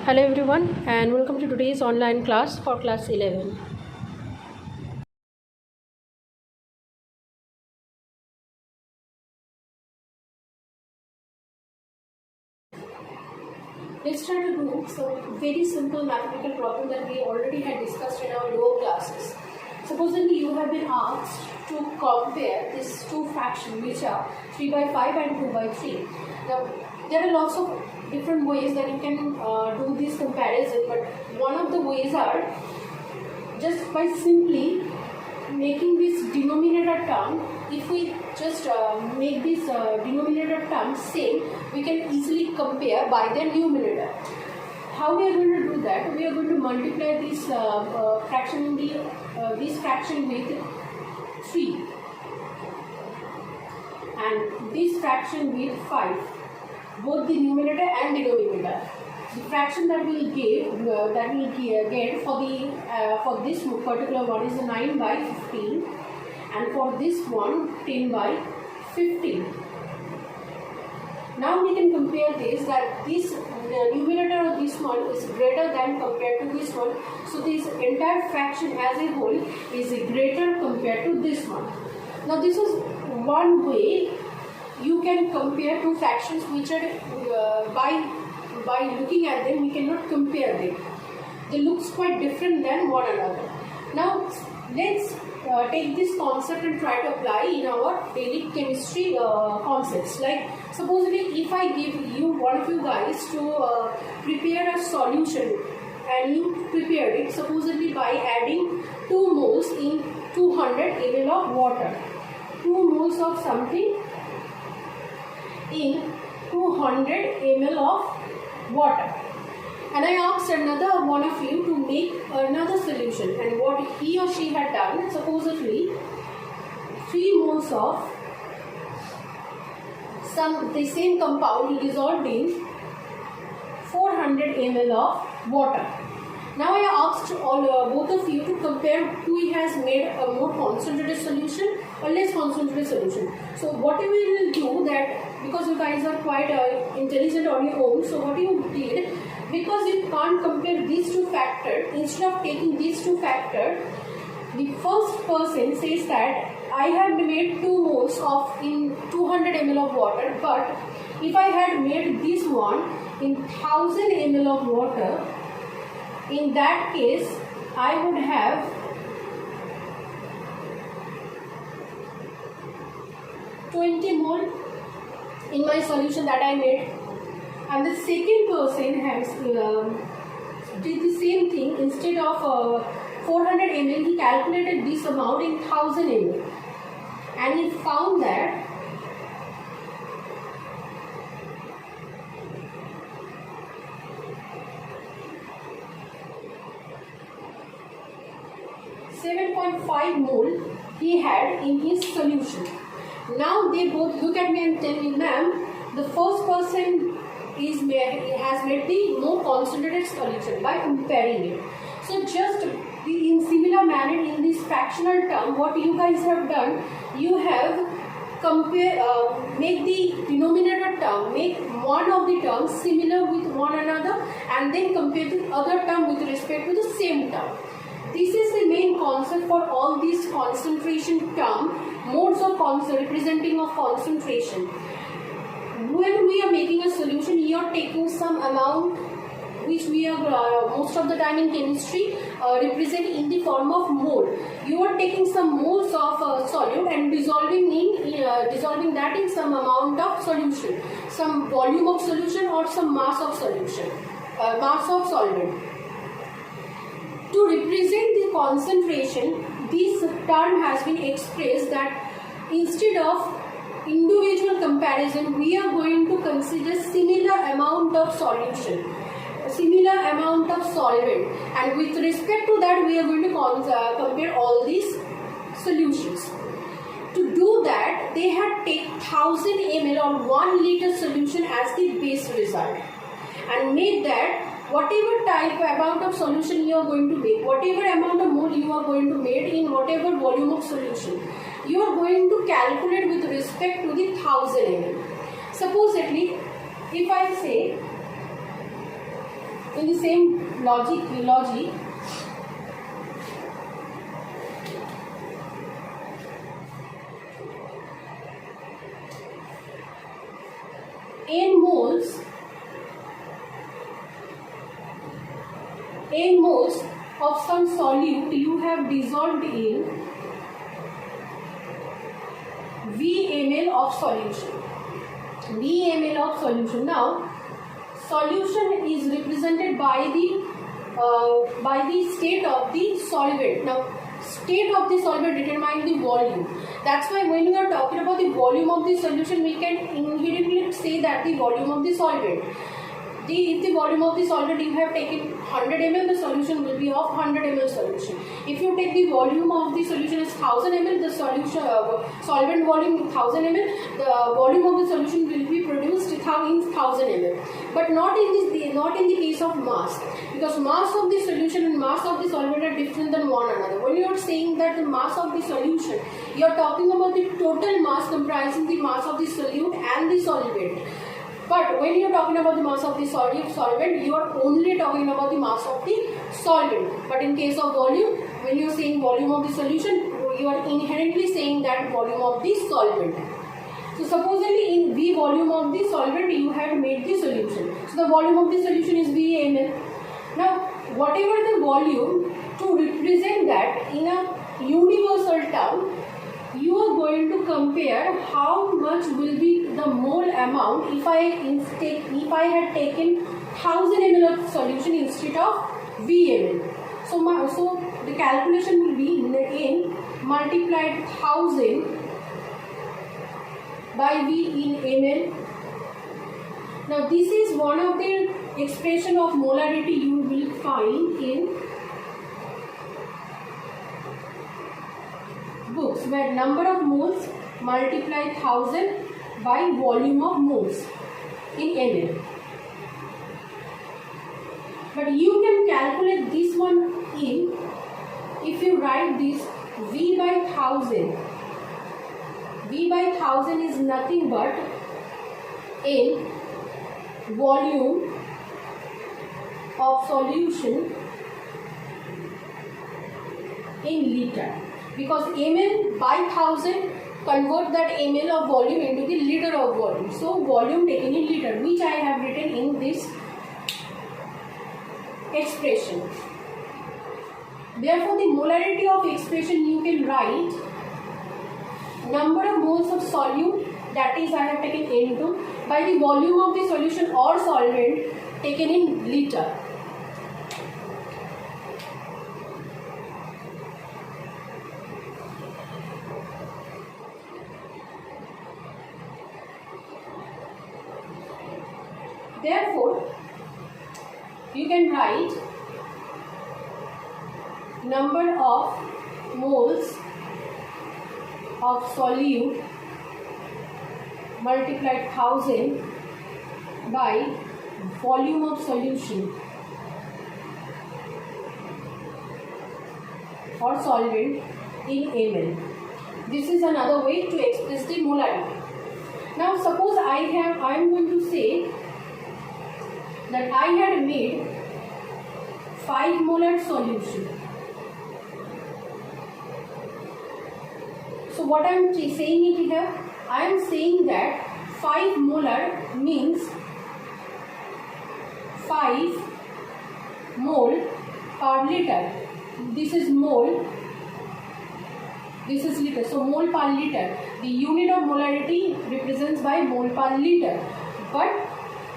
Hello everyone and welcome to today's online class for class 11. Let's try to do some very simple mathematical problem that we already had discussed in our lower classes. Supposedly you have been asked to compare these two fractions which are 3 by 5 and 2 by 3. Now there are lots of different ways that you can do this comparison, but one of the ways are just by simply making this denominator term. If we just make this denominator term same, we can easily compare by their numerator. How we are going to do that? We are going to multiply this fraction with 3 and this fraction with 5, both the numerator and denominator. The fraction that we will get for this particular one is 9 by 15, and for this one 10 by 15. Now we can compare this, that the numerator of this one is greater than compared to this one. So this entire fraction as a whole is greater compared to this one. Now this is one way you can compare two fractions which are by looking at them we cannot compare them. They look quite different than one another. Now let's take this concept and try to apply in our daily chemistry concepts. Like supposedly if I give you one of you guys to prepare a solution, and you prepared it supposedly by adding 2 moles in 200 ml of water. 2 moles of something in 200 ml of water, and I asked another one of you to make another solution, and what he or she had done, supposedly 3 moles of the same compound dissolved in 400 ml of water. Now I asked both of you to compare who has made a more concentrated solution or less concentrated solution. So what we will do that, because you guys are quite intelligent on your own, so what you did, because you can't compare these two factors, instead of taking these two factors, the first person says that I had made 2 moles of in 200 ml of water, but if I had made this one in 1000 ml of water, in that case I would have 20 mole in my solution that I made, and the second person has did the same thing. Instead of 400 ml, he calculated this amount in 1000 ml, and he found that .5 mole he had in his solution. Now they both look at me and tell me, ma'am, the first person has made the more concentrated solution by comparing it. So just in similar manner in this fractional term, what you guys have done, you have make the denominator term, make one of the terms similar with one another, and then compare the other term with respect to the same term. This is the main concept for all these concentration term, modes of representing of concentration. When we are making a solution, you are taking some amount which we are most of the time in chemistry represent in the form of mole. You are taking some moles of solute and dissolving that in some amount of solution, some volume of solution or some mass of solution, mass of solvent. To represent the concentration, this term has been expressed that instead of individual comparison, we are going to consider similar amount of solution, similar amount of solvent, and with respect to that we are going to compare all these solutions. To do that, they had take 1000 ml or 1 liter solution as the base result, and made that whatever type amount of solution you are going to make, whatever amount of mole you are going to make in whatever volume of solution, you are going to calculate with respect to the 1000 ml. Supposedly, if I say in the same logic, n moles of some solute you have dissolved in V ml of solution. V ml of solution. Now, solution is represented by the state of the solvent. Now, state of the solvent determines the volume. That's why when we are talking about the volume of the solution, we can inherently say that the volume of the solvent. If the volume of the solvent you have taken 100 ml, the solution will be of 100 ml solution. If you take the volume of the solution as 1000 ml, the solution solvent volume 1000 ml, the volume of the solution will be produced in 1000 ml. But not in the case of mass, because mass of the solution and mass of the solvent are different than one another. When you are saying that the mass of the solution, you are talking about the total mass comprising the mass of the solute and the solvent. But when you are talking about the mass of the solvent, you are only talking about the mass of the solvent. But in case of volume, when you are saying volume of the solution, you are inherently saying that volume of the solvent. So supposedly in V volume of the solvent, you had made the solution. So the volume of the solution is V ml. Now, whatever the volume, to represent that in a universal term, you are going to compare how much will be the mole amount if I had taken 1000 ml of solution instead of V ml. So the calculation will be in multiplied 1000 by V in ml. Now this is one of the expression of molarity you will find in books, where number of moles multiply 1000 by volume of moles in ml. But you can calculate this one in, if you write this V by 1000. V by 1000 is nothing but in volume of solution in liter. Because ml by 1000 convert that ml of volume into the liter of volume. So volume taken in liter, which I have written in this expression. Therefore, the molarity of expression you can write number of moles of solute, that is I have taken N2, by the volume of the solution or solvent taken in liter. Therefore, you can write number of moles of solute multiplied 1000 by volume of solution or solvent in ml. This is another way to express the molarity. Now suppose I am going to say that I had made 5 molar solution. So what I am saying it here, I am saying that 5 molar means 5 mole per liter. This is mole, this is liter. So mole per liter. The unit of molarity represents by mole per liter. But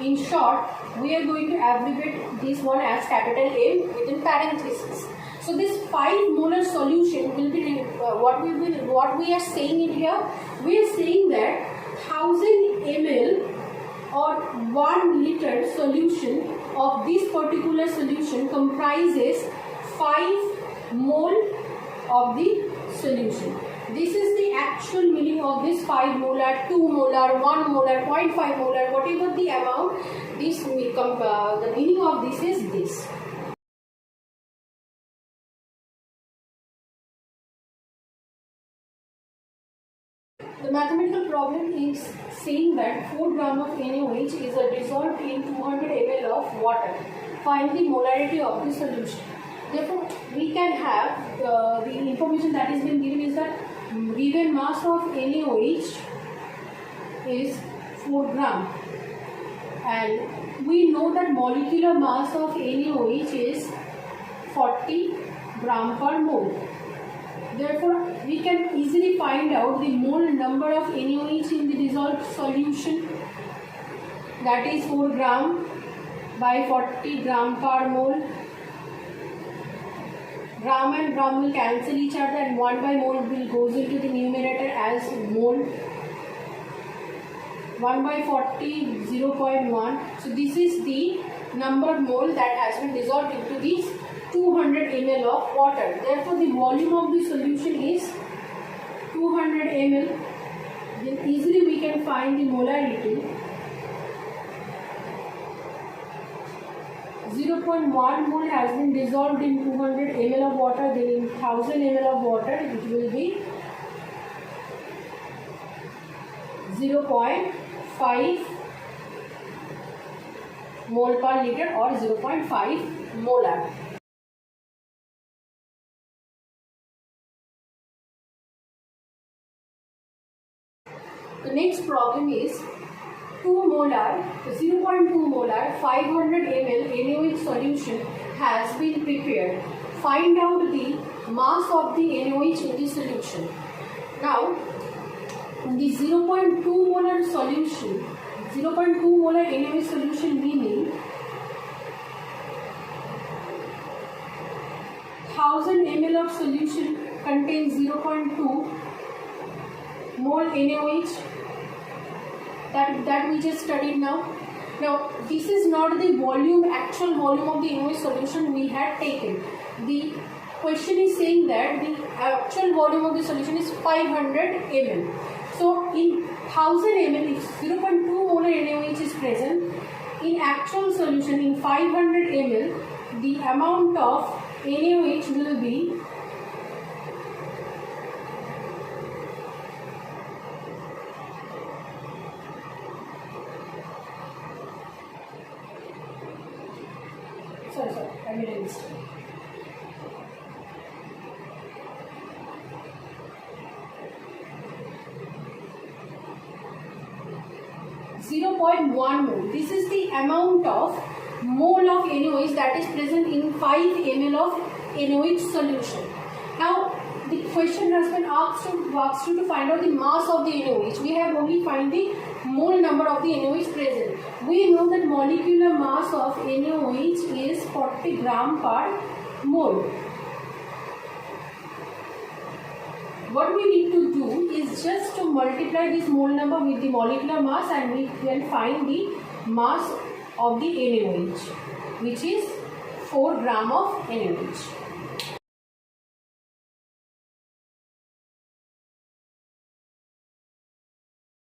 in short, we are going to abbreviate this one as capital M within parentheses. So this 5 molar solution will be what we are saying in here. We are saying that 1000 ml or 1 liter solution of this particular solution comprises 5 mole of the solution. This is the actual meaning of this 5 molar, 2 molar, 1 molar, 0.5 molar, whatever the amount. This the meaning of this is this. The mathematical problem is saying that 4 gram of NaOH is dissolved in 200 ml of water. find the molarity of the solution. Therefore, we can have the information that is being given is that given mass of NaOH is 4 gram, and we know that molecular mass of NaOH is 40 gram per mole. Therefore, we can easily find out the mole number of NaOH in the dissolved solution, that is 4 gram by 40 gram per mole. Gram and gram will cancel each other and 1 by mole will goes into the numerator as mole. 1 by 40, 0.1. So this is the number mole that has been dissolved into these 200 ml of water. Therefore, the volume of the solution is 200 ml. Then easily we can find the molarity. 0.1 mole has been dissolved in 200 ml of water. Then in 1000 ml of water it will be 0.5 mole per liter or 0.5 molar. The next problem is 0.2 molar 500 ml NaOH solution has been prepared. Find out the mass of the NaOH in the solution. Now, the 0.2 molar solution, 0.2 molar NaOH solution meaning 1000 ml of solution contains 0.2 mole NaOH. That we just studied now. Now, this is not the volume, actual volume of the NaOH solution we had taken. The question is saying that the actual volume of the solution is 500 ml. So, in 1000 ml, if 0.2 molar NaOH is present, in actual solution in 500 ml, the amount of NaOH will be 0.1 mole. This is the amount of mole of NaOH that is present in 5 ml of NaOH solution. Now, the question has been asked you to find out the mass of the NaOH. We have only find the mole number of the NaOH present. We know that molecular mass of NaOH is 40 gram per mole. What we need to do is just to multiply this mole number with the molecular mass and we can find the mass of the NaOH, which is 4 gram of NaOH.